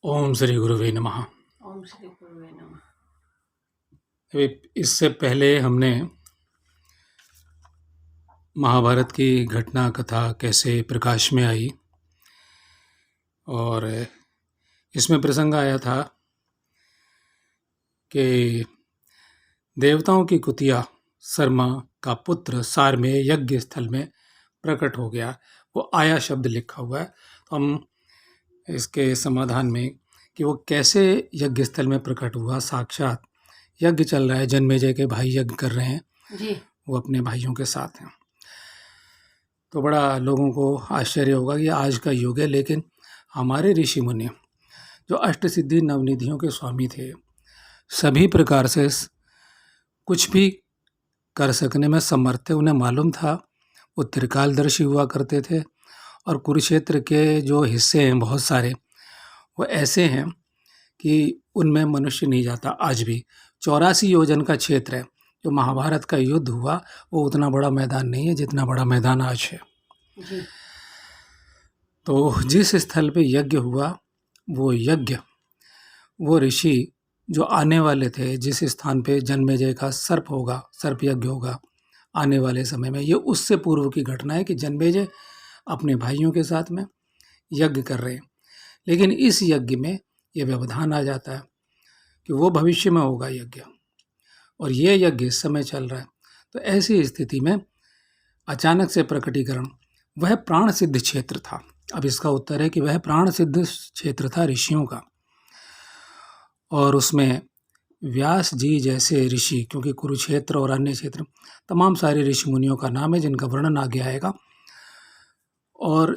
ओम श्री गुरुवे नमः। ओम श्री गुरुवे नमः। अभी इससे पहले हमने महाभारत की घटना कथा कैसे प्रकाश में आई और इसमें प्रसंग आया था कि देवताओं की कुतिया शर्मा का पुत्र सार में यज्ञ स्थल में प्रकट हो गया। वो आया शब्द लिखा हुआ है, तो हम इसके समाधान में कि वो कैसे यज्ञ स्थल में प्रकट हुआ। साक्षात यज्ञ चल रहा है, जन्मेजय के भाई यज्ञ कर रहे हैं, जी वो अपने भाइयों के साथ हैं। तो बड़ा लोगों को आश्चर्य होगा कि आज का युग है, लेकिन हमारे ऋषि मुनि जो अष्टसिद्धि नवनिधियों के स्वामी थे, सभी प्रकार से कुछ भी कर सकने में समर्थ थे। उन्हें मालूम था, वो त्रिकालदर्शी हुआ करते थे और कुरुक्षेत्र के जो हिस्से हैं बहुत सारे, वो ऐसे हैं कि उनमें मनुष्य नहीं जाता। आज भी 84 योजन का क्षेत्र है। जो महाभारत का युद्ध हुआ वो उतना बड़ा मैदान नहीं है जितना बड़ा मैदान आज है। जी तो जिस स्थल पे यज्ञ हुआ, वो यज्ञ, वो ऋषि जो आने वाले थे, जिस स्थान पे जन्मेजय का सर्प होगा, सर्प यज्ञ होगा आने वाले समय में, ये उससे पूर्व की घटना है कि जन्मेजय अपने भाइयों के साथ में यज्ञ कर रहे हैं। लेकिन इस यज्ञ में ये व्यवधान आ जाता है कि वो भविष्य में होगा यज्ञ, और ये यज्ञ इस समय चल रहा है। तो ऐसी स्थिति में अचानक से प्रकटीकरण, वह प्राण सिद्ध क्षेत्र था। अब इसका उत्तर है कि वह प्राण सिद्ध क्षेत्र था ऋषियों का, और उसमें व्यास जी जैसे ऋषि, क्योंकि कुरुक्षेत्र और अन्य क्षेत्र तमाम सारे ऋषि मुनियों का नाम है जिनका वर्णन आगे आएगा। और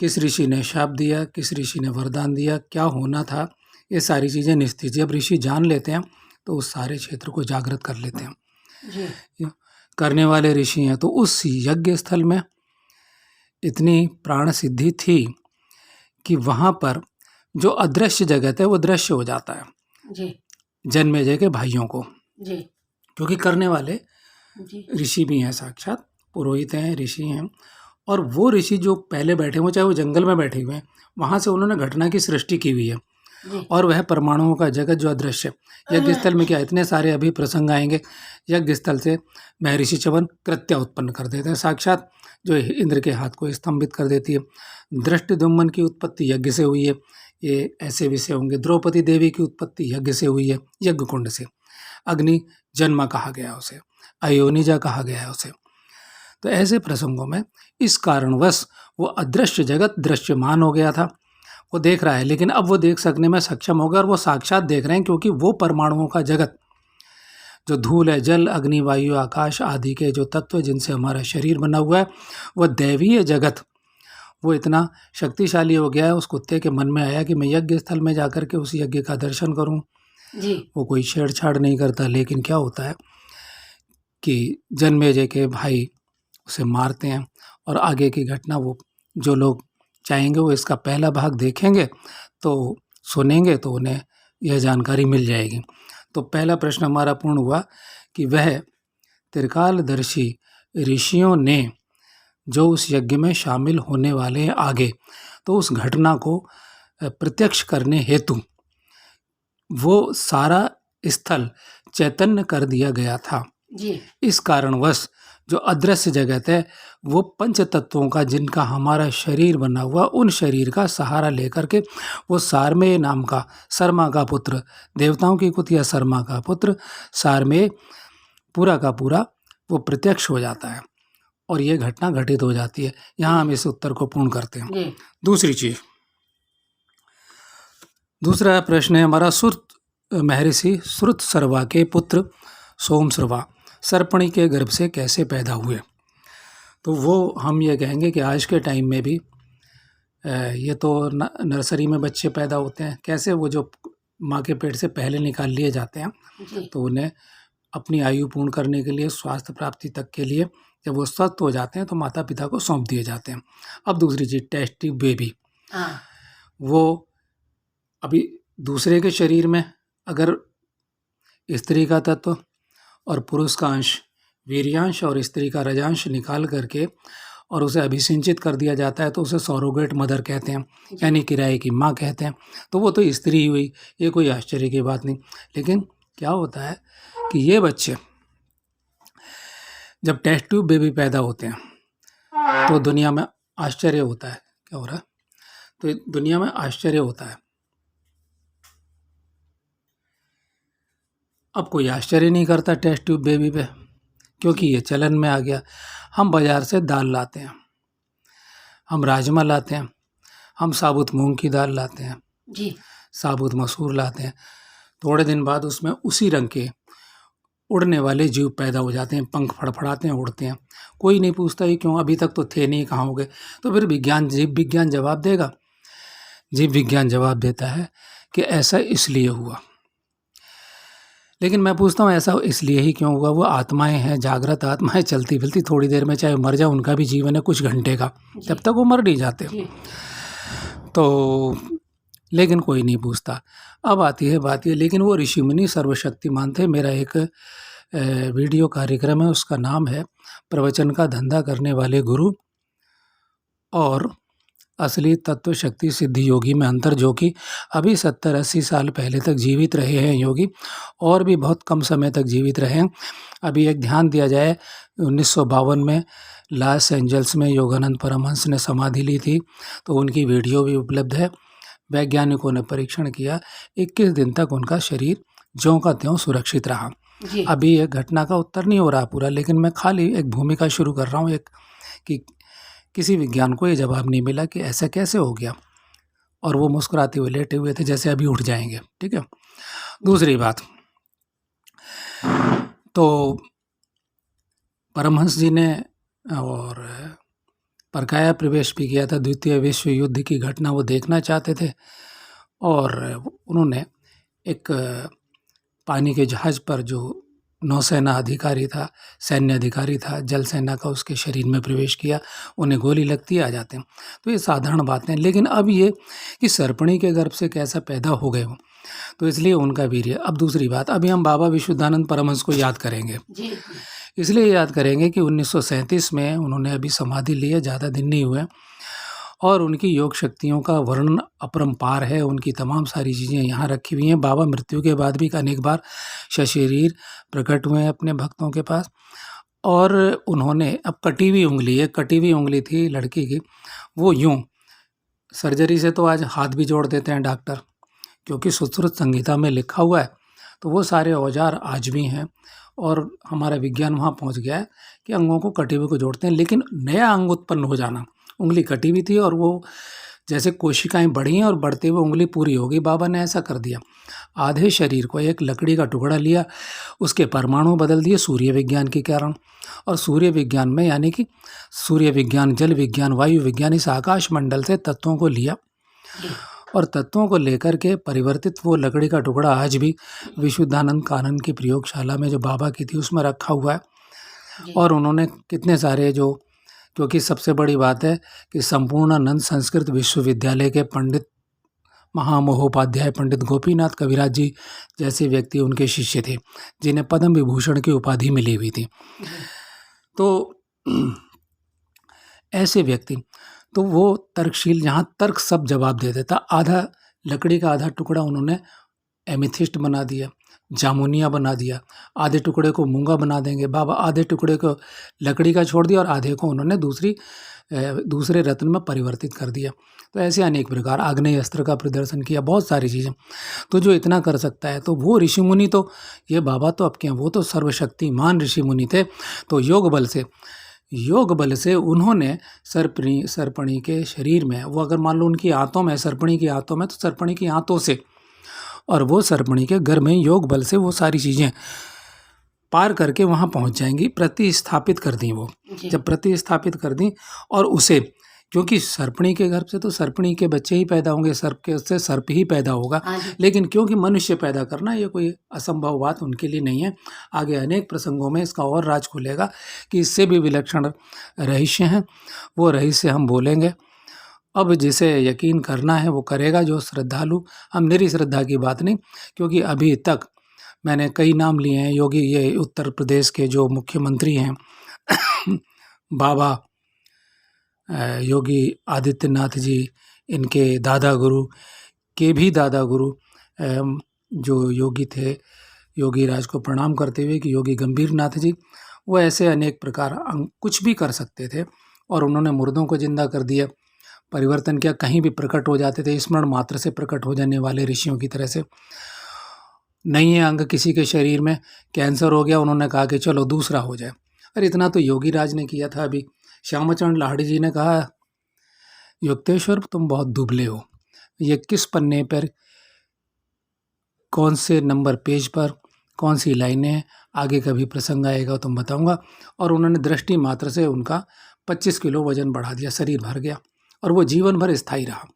किस ऋषि ने शाप दिया, किस ऋषि ने वरदान दिया, क्या होना था, ये सारी चीज़ें निश्चित। जब ऋषि जान लेते हैं तो उस सारे क्षेत्र को जागृत कर लेते हैं। जी करने वाले ऋषि हैं। तो उस यज्ञ स्थल में इतनी प्राण सिद्धि थी कि वहाँ पर जो अदृश्य जगत है वो दृश्य हो जाता है जी जन्मेजय के भाइयों को, जी क्योंकि करने वाले जी ऋषि भी हैं, साक्षात पुरोहित हैं, ऋषि हैं। और वो ऋषि जो पहले बैठे हुए, चाहे वो जंगल में बैठे हुए हैं, वहाँ से उन्होंने घटना की सृष्टि की हुई है। जी और वह परमाणुओं का जगत जो अदृश्य, यज्ञ स्थल में क्या इतने सारे अभी प्रसंग आएंगे। यज्ञ स्थल से महर्षि च्यवन कृत्या उत्पन्न कर देते हैं, साक्षात जो इंद्र के हाथ को स्तंभित कर देती है। दृष्टिद्युम्न की उत्पत्ति यज्ञ से हुई है, ये ऐसे विषय होंगे। द्रौपदी देवी की उत्पत्ति यज्ञ से हुई है, यज्ञ कुंड से। अग्नि जन्मा कहा गया उसे, अयोनिजा कहा गया है उसे। तो ऐसे प्रसंगों में इस कारणवश वो अदृश्य जगत दृश्यमान हो गया था। वो देख रहा है, लेकिन अब वो देख सकने में सक्षम हो गया, और वो साक्षात देख रहे हैं, क्योंकि वो परमाणुओं का जगत जो धूल है, जल अग्नि वायु आकाश आदि के जो तत्व जिनसे हमारा शरीर बना हुआ है, वह दैवीय जगत वो इतना शक्तिशाली हो गया है। उस कुत्ते के मन में आया कि मैं यज्ञ स्थल में जाकर के उस यज्ञ का दर्शन करूं। जी वो कोई छेड़छाड़ नहीं करता, लेकिन क्या होता है कि जन्मेजय के भाई उसे मारते हैं। और आगे की घटना वो जो लोग चाहेंगे वो इसका पहला भाग देखेंगे तो सुनेंगे, तो उन्हें यह जानकारी मिल जाएगी। तो पहला प्रश्न हमारा पूर्ण हुआ कि वह त्रिकालदर्शी ऋषियों ने जो उस यज्ञ में शामिल होने वाले हैं आगे, तो उस घटना को प्रत्यक्ष करने हेतु वो सारा स्थल चैतन्य कर दिया गया था। जी इस कारणवश जो अदृश्य जगत है वो पंच तत्वों का, जिनका हमारा शरीर बना हुआ, उन शरीर का सहारा लेकर के वो सारमेय नाम का, शर्मा का पुत्र, देवताओं की कुतिया शर्मा का पुत्र सारमेय, पूरा का पूरा वो प्रत्यक्ष हो जाता है, और ये घटना घटित हो जाती है। यहाँ हम इस उत्तर को पूर्ण करते हैं। जी दूसरी चीज, दूसरा प्रश्न है हमारा, महर्षि श्रुत सर्वा के पुत्र सोम सर्वा सर्पणी के गर्भ से कैसे पैदा हुए। तो वो हम ये कहेंगे कि आज के टाइम में भी ये तो नर्सरी में बच्चे पैदा होते हैं, कैसे वो जो माँ के पेट से पहले निकाल लिए जाते हैं, जी तो उन्हें अपनी आयु पूर्ण करने के लिए, स्वास्थ्य प्राप्ति तक के लिए, जब वो स्वस्थ हो जाते हैं तो माता पिता को सौंप दिए जाते हैं। अब दूसरी चीज, टेस्टी बेबी, हाँ वो अभी दूसरे के शरीर में अगर स्त्री का तत्व और पुरुष का अंश वीर्यांश और स्त्री का रजांश निकाल करके और उसे अभिसिंचित कर दिया जाता है तो उसे सरोगेट मदर कहते हैं, यानी किराए की माँ कहते हैं। तो वो तो स्त्री हुई, ये कोई आश्चर्य की बात नहीं। लेकिन क्या होता है कि ये बच्चे जब टेस्ट ट्यूब बेबी पैदा होते हैं तो दुनिया में आश्चर्य होता है। क्या हो रहा है? तो दुनिया में आश्चर्य होता है। अब कोई आश्चर्य नहीं करता टेस्ट ट्यूब बेबी पे, क्योंकि ये चलन में आ गया। हम बाजार से दाल लाते हैं, हम राजमा लाते हैं, हम साबुत मूंग की दाल लाते हैं, जी साबुत मसूर लाते हैं। थोड़े दिन बाद उसमें उसी रंग के उड़ने वाले जीव पैदा हो जाते हैं, पंख फड़फड़ाते हैं, उड़ते हैं। कोई नहीं पूछता ये क्यों, अभी तक तो थे नहीं, कहाँ हो गए? तो फिर जीव विज्ञान जवाब देगा। जीव विज्ञान जवाब देता है कि ऐसा इसलिए हुआ। लेकिन मैं पूछता हूँ ऐसा इसलिए ही क्यों हुआ? वो आत्माएं हैं, जागृत आत्माएं, चलती फिरती, थोड़ी देर में चाहे मर जाए, उनका भी जीवन है कुछ घंटे का, तब तक वो मर नहीं जाते। तो लेकिन कोई नहीं पूछता। अब आती है बात ये, लेकिन वो ऋषि मुनि सर्वशक्तिमान थे। मेरा एक वीडियो कार्यक्रम है, उसका नाम है प्रवचन का धंधा करने वाले गुरु और असली तत्व शक्ति सिद्धि योगी में अंतर, जो कि अभी 70-80 साल पहले तक जीवित रहे हैं योगी, और भी बहुत कम समय तक जीवित रहे हैं। अभी एक ध्यान दिया जाए, 1952 में लॉस एंजल्स में योगानंद परमहंस ने समाधि ली थी, तो उनकी वीडियो भी उपलब्ध है। वैज्ञानिकों ने परीक्षण किया, 21 दिन तक उनका शरीर ज्यों का त्यों सुरक्षित रहा। अभी एक घटना का उत्तर नहीं हो रहा पूरा, लेकिन मैं खाली एक भूमिका शुरू कर रहा हूँ एक, कि किसी विज्ञान को ये जवाब नहीं मिला कि ऐसा कैसे हो गया, और वो मुस्कुराते हुए लेटे हुए थे जैसे अभी उठ जाएंगे। ठीक है। दूसरी बात, तो परमहंस जी ने और परकाया प्रवेश भी किया था। द्वितीय विश्व युद्ध की घटना वो देखना चाहते थे, और उन्होंने एक पानी के जहाज पर जो नौसेना अधिकारी था, सैन्य अधिकारी था, जल सेना का, उसके शरीर में प्रवेश किया। उन्हें गोली लगती आ जाते हैं। तो ये साधारण बातें। लेकिन अब ये कि सर्पणी के गर्भ से कैसा पैदा हो गए हो, तो इसलिए उनका वीर्य। अब दूसरी बात, अभी हम बाबा विशुद्धानंद परमहंस को याद करेंगे। इसलिए याद करेंगे कि 1937 में उन्होंने अभी समाधि ली है, ज़्यादा दिन नहीं हुए, और उनकी योग शक्तियों का वर्णन अपरंपार है। उनकी तमाम सारी चीज़ें यहाँ रखी हुई हैं। बाबा मृत्यु के बाद भी अनेक बार सशरीर प्रकट हुए हैं अपने भक्तों के पास, और उन्होंने, अब कटी हुई उंगली, एक कटी हुई उंगली थी लड़की की, वो यूँ, सर्जरी से तो आज हाथ भी जोड़ देते हैं डॉक्टर, क्योंकि सुश्रुत संहिता में लिखा हुआ है। तो वो सारे औजार आज भी हैं, और हमारा विज्ञान वहाँ पहुँच गया है कि अंगों को कटे हुए को जोड़ते हैं। लेकिन नया अंग उत्पन्न हो जाना, उंगली कटी हुई थी और वो जैसे कोशिकाएं बढ़ी हैं और बढ़ते हुए उंगली पूरी हो गई। बाबा ने ऐसा कर दिया, आधे शरीर को एक लकड़ी का टुकड़ा लिया, उसके परमाणु बदल दिए सूर्य विज्ञान के कारण, और सूर्य विज्ञान में, यानी कि सूर्य विज्ञान, जल विज्ञान, वायु विज्ञान, इस आकाश मंडल से तत्वों को लिया, और तत्वों को लेकर के परिवर्तित वो लकड़ी का टुकड़ा आज भी विशुद्धानंद कानन की प्रयोगशाला में जो बाबा की थी उसमें रखा हुआ है। और उन्होंने कितने सारे, जो, क्योंकि सबसे बड़ी बात है कि संपूर्णानंद संस्कृत विश्वविद्यालय के पंडित महामहोपाध्याय पंडित गोपीनाथ कविराज जी जैसे व्यक्ति उनके शिष्य थे, जिन्हें पद्म विभूषण की उपाधि मिली हुई थी। तो ऐसे व्यक्ति, तो वो तर्कशील, जहाँ तर्क सब जवाब दे देता, आधा लकड़ी का आधा टुकड़ा उन्होंने एमिथिस्ट बना दिया, जामुनिया बना दिया, आधे टुकड़े को मूंगा बना देंगे बाबा, आधे टुकड़े को लकड़ी का छोड़ दिया, और आधे को उन्होंने दूसरे रत्न में परिवर्तित कर दिया। तो ऐसे अनेक प्रकार, आग्नेय अस्त्र का प्रदर्शन किया, बहुत सारी चीज़ें। तो जो इतना कर सकता है, तो वो ऋषि मुनि, तो ये बाबा तो अब क्या, वो तो सर्वशक्तिमान ऋषि मुनि थे। तो योग बल से उन्होंने सर्पणी के शरीर में, वो अगर मान लो उनकी आंतों में, सर्पणी की आंतों में, तो सर्पणी की आंतों से, और वो सर्पणी के घर में योग बल से वो सारी चीज़ें पार करके वहाँ पहुँच जाएंगी, प्रतिस्थापित कर दी वो। जब प्रतिस्थापित कर दी, और उसे, क्योंकि सर्पणी के गर्भ से तो सर्पणी के बच्चे ही पैदा होंगे, सर्प के उससे सर्प ही पैदा होगा। लेकिन क्योंकि मनुष्य पैदा करना ये कोई असंभव बात उनके लिए नहीं है। आगे अनेक प्रसंगों में इसका और राज खुलेगा कि इससे भी विलक्षण रहस्य हैं, वो रहस्य हम बोलेंगे। अब जिसे यकीन करना है वो करेगा, जो श्रद्धालु। हम मेरी श्रद्धा की बात नहीं, क्योंकि अभी तक मैंने कई नाम लिए हैं। योगी, ये उत्तर प्रदेश के जो मुख्यमंत्री हैं बाबा योगी आदित्यनाथ जी, इनके दादा गुरु के भी दादा गुरु जो योगी थे, योगी राज को प्रणाम करते हुए कि योगी गंभीर नाथ जी, वो ऐसे अनेक प्रकार कुछ भी कर सकते थे और उन्होंने मुर्दों को जिंदा कर दिया, परिवर्तन किया, कहीं भी प्रकट हो जाते थे, स्मरण मात्र से प्रकट हो जाने वाले ऋषियों की तरह से। नहीं है अंग किसी के शरीर में, कैंसर हो गया, उन्होंने कहा कि चलो दूसरा हो जाए। अरे इतना तो योगी राज ने किया था। अभी श्यामचरण लाहिड़ी जी ने कहा, युक्तेश्वर तुम बहुत दुबले हो, ये किस पन्ने पर, कौन से नंबर पेज पर, कौन सी लाइनें हैं, आगे कभी प्रसंग आएगा तो मैं बताऊंगा। और उन्होंने दृष्टि मात्र से उनका 25 किलो वजन बढ़ा दिया, शरीर भर गया और वो जीवन भर स्थायी रहा।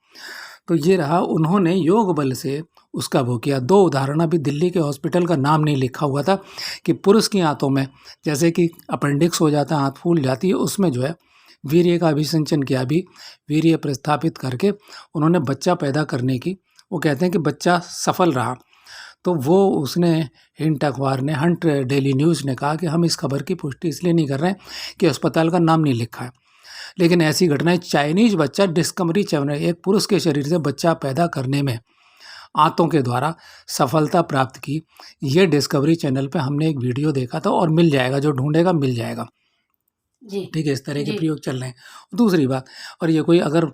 तो ये रहा, उन्होंने योग बल से उसका वो किया। 2 उदाहरण, अभी दिल्ली के हॉस्पिटल का नाम नहीं लिखा हुआ था कि पुरुष की आंतों में जैसे कि अपेंडिक्स हो जाता है, आंत फूल जाती है, उसमें जो है वीर्य का अभिसिंचन किया, भी वीर्य प्रस्थापित करके उन्होंने बच्चा पैदा करने की, वो कहते हैं कि बच्चा सफल रहा। तो वो उसने हिंट अखबार ने, हंट डेली न्यूज़ ने कहा कि हम इस खबर की पुष्टि इसलिए नहीं कर रहे हैं कि अस्पताल का नाम नहीं लिखा है, लेकिन ऐसी घटनाएं, चाइनीज बच्चा डिस्कवरी चैनल, एक पुरुष के शरीर से बच्चा पैदा करने में आंतों के द्वारा सफलता प्राप्त की, ये डिस्कवरी चैनल पे हमने एक वीडियो देखा था और मिल जाएगा, जो ढूंढेगा मिल जाएगा। जी ठीक है, इस तरह के जी प्रयोग चल रहे हैं। दूसरी बात, और ये कोई अगर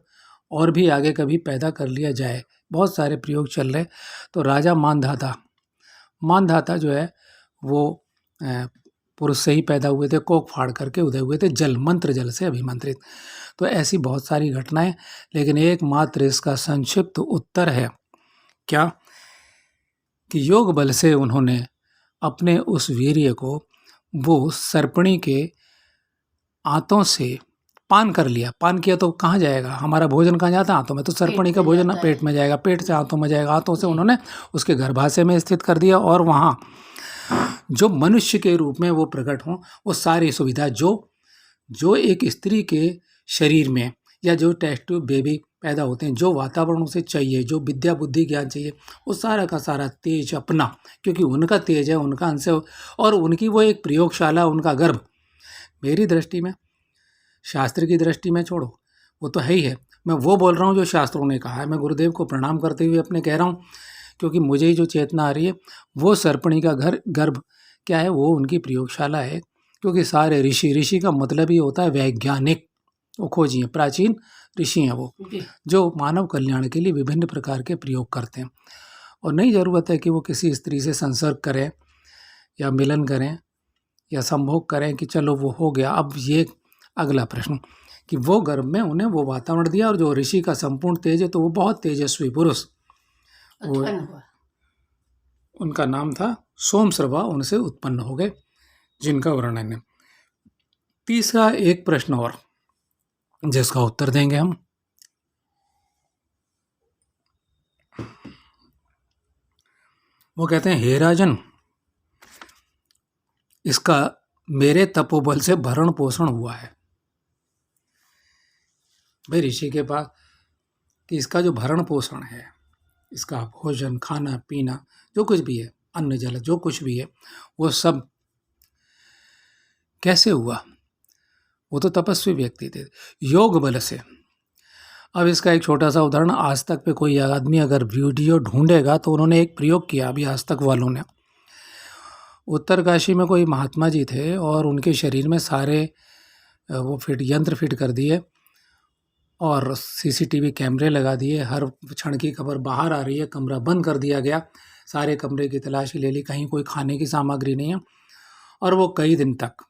और भी आगे कभी पैदा कर लिया जाए, बहुत सारे प्रयोग चल रहे। तो राजा मानधाता जो है वो पुरुष से ही पैदा हुए थे, कोक फाड़ करके उदय हुए थे, जल मंत्र जल से अभिमंत्रित। तो ऐसी बहुत सारी घटनाएं, लेकिन एकमात्र इसका संक्षिप्त उत्तर है क्या, कि योग बल से उन्होंने अपने उस वीर्य को वो सर्पणी के आंतों से पान कर लिया। पान किया तो कहाँ जाएगा, हमारा भोजन कहाँ जाता है, आंतों में, तो सर्पणी का में भोजन जाता है। पेट में जाएगा, पेट से आंतों में जाएगा, आंतों से जी। उन्होंने उसके गर्भाशय में स्थित कर दिया, और वहाँ जो मनुष्य के रूप में वो प्रकट हों, वो सारी सुविधा जो एक स्त्री के शरीर में या जो टेस्ट ट्यूब बेबी पैदा होते हैं, जो वातावरण उसे चाहिए, जो विद्या बुद्धि ज्ञान चाहिए, वो सारा का सारा तेज अपना, क्योंकि उनका तेज है, उनका अंश है, और उनकी वो एक प्रयोगशाला, उनका गर्भ, मेरी दृष्टि में, शास्त्र की दृष्टि में छोड़ो, वो तो है ही है। मैं वो बोल रहा हूँ जो शास्त्रों ने कहा है। मैं गुरुदेव को प्रणाम करते हुए अपने कह रहा हूँ, क्योंकि मुझे ही जो चेतना आ रही है, वो सर्पणी का गर्भ क्या है, वो उनकी प्रयोगशाला है। क्योंकि सारे ऋषि का मतलब ही होता है वैज्ञानिक, वो खोजी हैं, प्राचीन ऋषि हैं वो, जी जो मानव कल्याण के लिए विभिन्न प्रकार के प्रयोग करते हैं। और नहीं ज़रूरत है कि वो किसी स्त्री से संसर्ग करें या मिलन करें या संभोग करें कि चलो वो हो गया। अब ये अगला प्रश्न कि वो गर्भ में उन्हें वो वातावरण दिया, और जो ऋषि का संपूर्ण तेज है, तो वो बहुत तेजस्वी पुरुष, वो उत्पन्न हुआ। उनका नाम था सोमश्रवा, उनसे उत्पन्न हो गए, जिनका वर्णन है। तीसरा एक प्रश्न और, जिसका उत्तर देंगे हम। वो कहते हैं, हे राजन, इसका मेरे तपोबल से भरण पोषण हुआ है। भाई ऋषि के पास कि इसका जो भरण पोषण है, इसका भोजन, खाना पीना, जो कुछ भी है, अन्न जल जो कुछ भी है, वो सब कैसे हुआ? वो तो तपस्वी व्यक्ति थे, योग बल से। अब इसका एक छोटा सा उदाहरण, आज तक पे कोई आदमी अगर वीडियो ढूंढेगा तो उन्होंने एक प्रयोग किया अभी आज तक वालों ने। उत्तरकाशी में कोई महात्मा जी थे और उनके शरीर में सारे वो यंत्र फिट कर दिए और सीसीटीवी कैमरे लगा दिए, हर क्षण की खबर बाहर आ रही है, कमरा बंद कर दिया गया, सारे कमरे की तलाशी ले ली, कहीं कोई खाने की सामग्री नहीं है, और वो कई दिन तक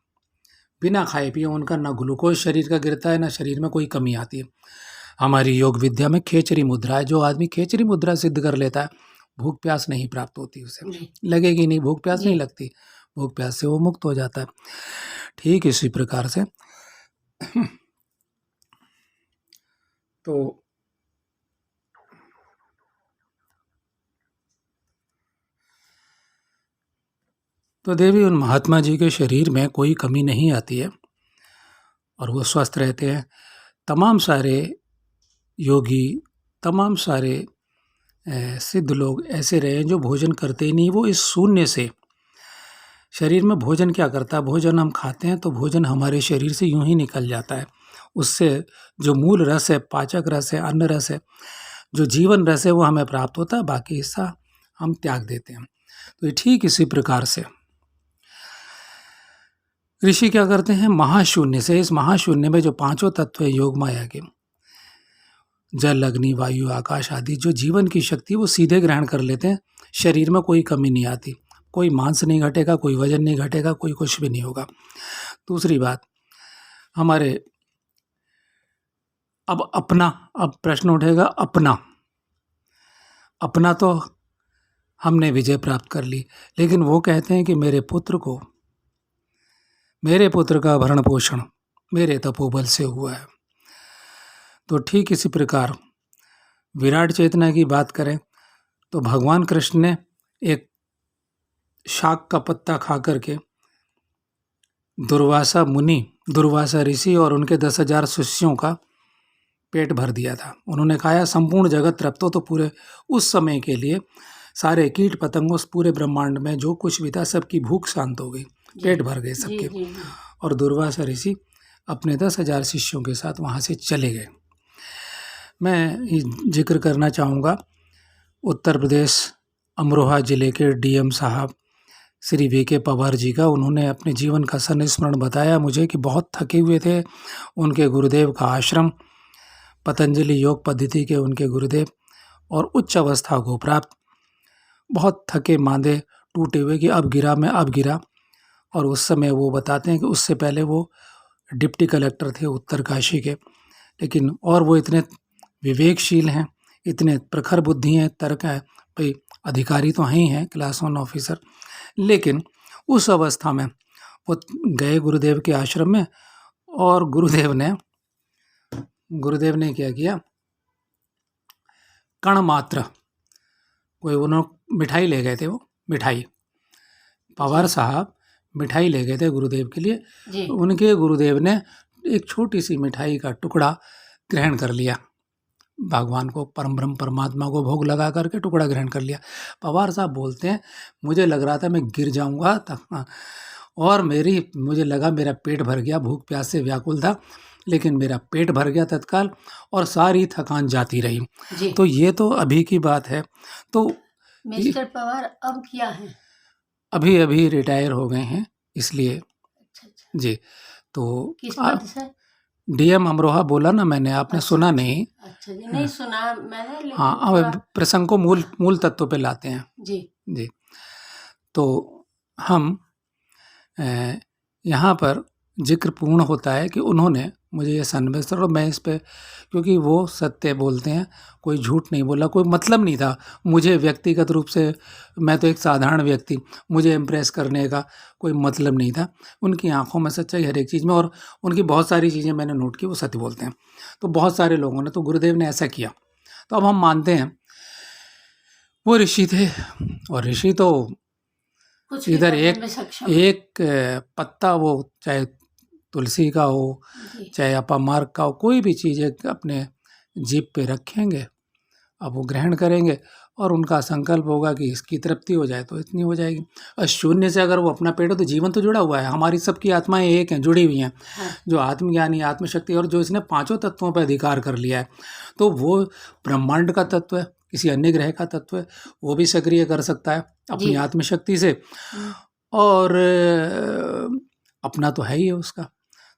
बिना खाए पिए, उनका ना ग्लूकोज शरीर का गिरता है, ना शरीर में कोई कमी आती है। हमारी योग विद्या में खेचरी मुद्रा है, जो आदमी खेचरी मुद्रा सिद्ध कर लेता है, भूख प्यास नहीं प्राप्त होती उसे, जी लगेगी नहीं, भूख प्यास जी नहीं लगती, भूख प्यास से वो मुक्त हो जाता है। ठीक इसी प्रकार से तो देवी उन महात्मा जी के शरीर में कोई कमी नहीं आती है और वो स्वस्थ रहते हैं। तमाम सारे योगी, तमाम सारे सिद्ध लोग ऐसे रहे हैं जो भोजन करते ही नहीं। वो इस शून्य से, शरीर में भोजन क्या करता है, भोजन हम खाते हैं तो भोजन हमारे शरीर से यूं ही निकल जाता है, उससे जो मूल रस है, पाचक रस है, अन्न रस है, जो जीवन रस है, वो हमें प्राप्त होता है, बाकी हिस्सा हम त्याग देते हैं। तो ये ठीक इसी प्रकार से ऋषि क्या करते हैं, महाशून्य से, इस महाशून्य में जो पांचों तत्व है योग माया के, जल, अग्नि, वायु, आकाश आदि, जो जीवन की शक्ति वो सीधे ग्रहण कर लेते हैं। शरीर में कोई कमी नहीं आती, कोई मांस नहीं घटेगा, कोई वजन नहीं घटेगा, कोई कुछ भी नहीं होगा। दूसरी बात, हमारे अब प्रश्न उठेगा, अपना तो हमने विजय प्राप्त कर ली, लेकिन वो कहते हैं कि मेरे पुत्र का भरण पोषण मेरे तपोबल से हुआ है। तो ठीक इसी प्रकार विराट चेतना की बात करें तो भगवान कृष्ण ने एक शाक का पत्ता खा करके दुर्वासा ऋषि और उनके 10,000 शिष्यों का पेट भर दिया था। उन्होंने कहा संपूर्ण जगत तृप्तो, तो पूरे उस समय के लिए सारे कीट पतंगों, उस पूरे ब्रह्मांड में जो कुछ भी था सबकी भूख शांत हो गई, पेट भर गए सबके। और दुर्वासा ऋषि अपने 10,000 शिष्यों के साथ वहाँ से चले गए। मैं जिक्र करना चाहूँगा उत्तर प्रदेश अमरोहा जिले के डीएम साहब श्री वीके पवार जी का। उन्होंने अपने जीवन का संस्मरण बताया मुझे कि बहुत थके हुए थे। उनके गुरुदेव का आश्रम, पतंजलि योग पद्धति के उनके गुरुदेव, और उच्च अवस्था को प्राप्त, बहुत थके मांदे टूटे हुए कि अब गिरा। और उस समय वो बताते हैं कि उससे पहले वो डिप्टी कलेक्टर थे उत्तरकाशी के, लेकिन और वो इतने विवेकशील हैं, इतने प्रखर बुद्धि हैं, तर्क है, भाई अधिकारी तो हैं ही हैं, क्लास 1 ऑफिसर, लेकिन उस अवस्था में वो गए गुरुदेव के आश्रम में। और गुरुदेव ने क्या किया, कण मात्र कोई, उन्होंने मिठाई ले गए थे, वो मिठाई, पवार साहब मिठाई ले गए थे गुरुदेव के लिए। उनके गुरुदेव ने एक छोटी सी मिठाई का टुकड़ा ग्रहण कर लिया, भगवान को, परम ब्रह्म परमात्मा को भोग लगा करके टुकड़ा ग्रहण कर लिया। पवार साहब बोलते हैं, मुझे लग रहा था मैं गिर जाऊंगा, और मुझे लगा मेरा पेट भर गया, भूख प्यास से व्याकुल था, लेकिन मेरा पेट भर गया तत्काल और सारी थकान जाती रही। तो ये तो अभी की बात है। तो मिस्टर पवार अब क्या है? अभी रिटायर हो गए हैं, इसलिए। अच्छा। जी, तो किस पद से? डीएम अमरोहा बोला ना मैंने, आपने सुना नहीं? अच्छा जी, नहीं सुना मैंने, लेकिन हाँ, अब प्रसंग को मूल तत्व पे लाते हैं। जी, तो हम यहाँ पर जिक्र पूर्ण होता है कि उन्होंने मुझे ये सन्मिश्र, और मैं इस पे, क्योंकि वो सत्य बोलते हैं, कोई झूठ नहीं बोला, कोई मतलब नहीं था मुझे व्यक्तिगत रूप से, मैं तो एक साधारण व्यक्ति, मुझे इम्प्रेस करने का कोई मतलब नहीं था। उनकी आंखों में सच्चाई हर एक चीज़ में, और उनकी बहुत सारी चीज़ें मैंने नोट की, वो सत्य बोलते हैं। तो बहुत सारे लोगों ने, तो गुरुदेव ने ऐसा किया, तो अब हम मानते हैं वो ऋषि थे, और ऋषि तो इधर एक पत्ता, वो चाहे तुलसी का हो, चाहे अपामार्ग का हो, कोई भी चीज़ अपने जीभ पे रखेंगे, अब वो ग्रहण करेंगे, और उनका संकल्प होगा कि इसकी तृप्ति हो जाए तो इतनी हो जाएगी। और शून्य से अगर वो अपना पेट हो, तो जीवन तो जुड़ा हुआ है, हमारी सबकी आत्माएं एक हैं, जुड़ी हुई हैं। जो आत्मज्ञानी, आत्मशक्ति, और जो इसने पांचों तत्वों पर अधिकार कर लिया है, तो वो ब्रह्मांड का तत्व है, किसी अन्य ग्रह का तत्व है, वो भी सक्रिय कर सकता है अपनी आत्मशक्ति से, और अपना तो है ही है उसका।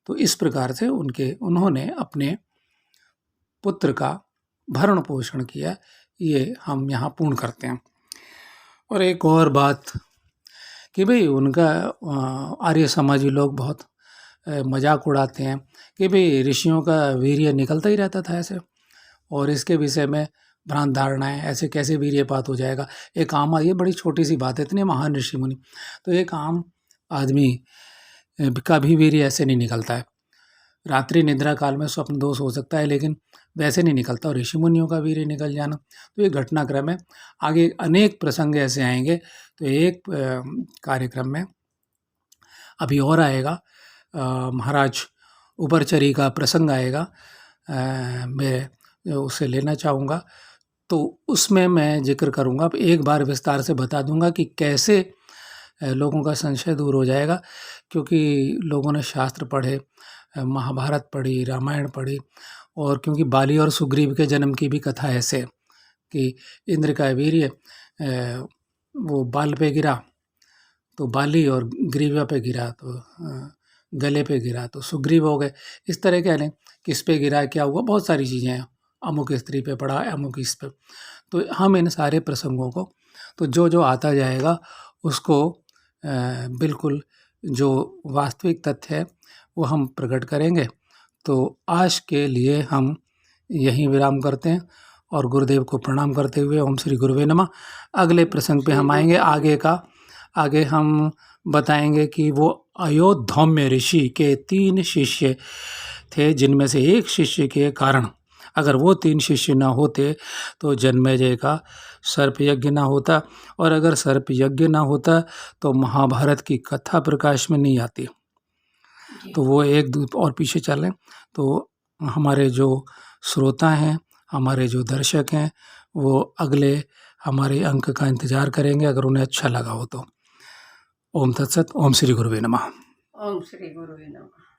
तो इस प्रकार से उन्होंने अपने पुत्र का भरण पोषण किया, ये हम यहाँ पूर्ण करते हैं। और एक और बात कि भाई उनका आर्य समाजी लोग बहुत मजाक उड़ाते हैं कि भाई ऋषियों का वीर्य निकलता ही रहता था ऐसे, और इसके विषय में भ्रांत धारणाएं, ऐसे कैसे वीर्यपात हो जाएगा। एक आम, ये बड़ी छोटी सी बात है, इतने महान ऋषि मुनि, तो एक आम आदमी का भी वीर्य ऐसे नहीं निकलता है। रात्रि निद्रा काल में स्वप्न दोष हो सकता है, लेकिन वैसे नहीं निकलता, और ऋषि मुनियों का वीर्य निकल जाना, तो ये घटनाक्रम है। आगे अनेक प्रसंग ऐसे आएंगे, तो एक कार्यक्रम में अभी और आएगा, महाराज उपरचरी का प्रसंग आएगा, मैं उसे लेना चाहूँगा, तो उसमें मैं जिक्र करूँगा। अब एक बार विस्तार से बता दूँगा कि कैसे लोगों का संशय दूर हो जाएगा, क्योंकि लोगों ने शास्त्र पढ़े, महाभारत पढ़ी, रामायण पढ़ी, और क्योंकि बाली और सुग्रीव के जन्म की भी कथा ऐसे कि इंद्र का वीर्य वो बाल पे गिरा तो बाली, और ग्रीवा पे गिरा तो गले पे गिरा तो सुग्रीव हो गए। इस तरह के नहीं किस पे गिरा, क्या हुआ, बहुत सारी चीज़ें हैं, अमुक स्त्री पे पड़ा, अमुक इस पे। तो हम इन सारे प्रसंगों को, तो जो जो आता जाएगा उसको बिल्कुल जो वास्तविक तथ्य है वो हम प्रकट करेंगे। तो आज के लिए हम यहीं विराम करते हैं और गुरुदेव को प्रणाम करते हुए ओम श्री गुरुवे नमः। अगले प्रसंग पे हम आएंगे, आगे हम बताएंगे कि वो अयोध्या ऋषि के 3 शिष्य थे, जिनमें से एक शिष्य के कारण, अगर वो 3 शिष्य ना होते तो जन्मेजय का सर्प यज्ञ ना होता, और अगर सर्प यज्ञ ना होता तो महाभारत की कथा प्रकाश में नहीं आती। तो वो एक और पीछे चलें तो हमारे जो श्रोता हैं, हमारे जो दर्शक हैं, वो अगले हमारे अंक का इंतज़ार करेंगे, अगर उन्हें अच्छा लगा हो तो। ओम तत्सत। ओम श्री गुरुवे नमः। ओम श्री गुरुवे नमः।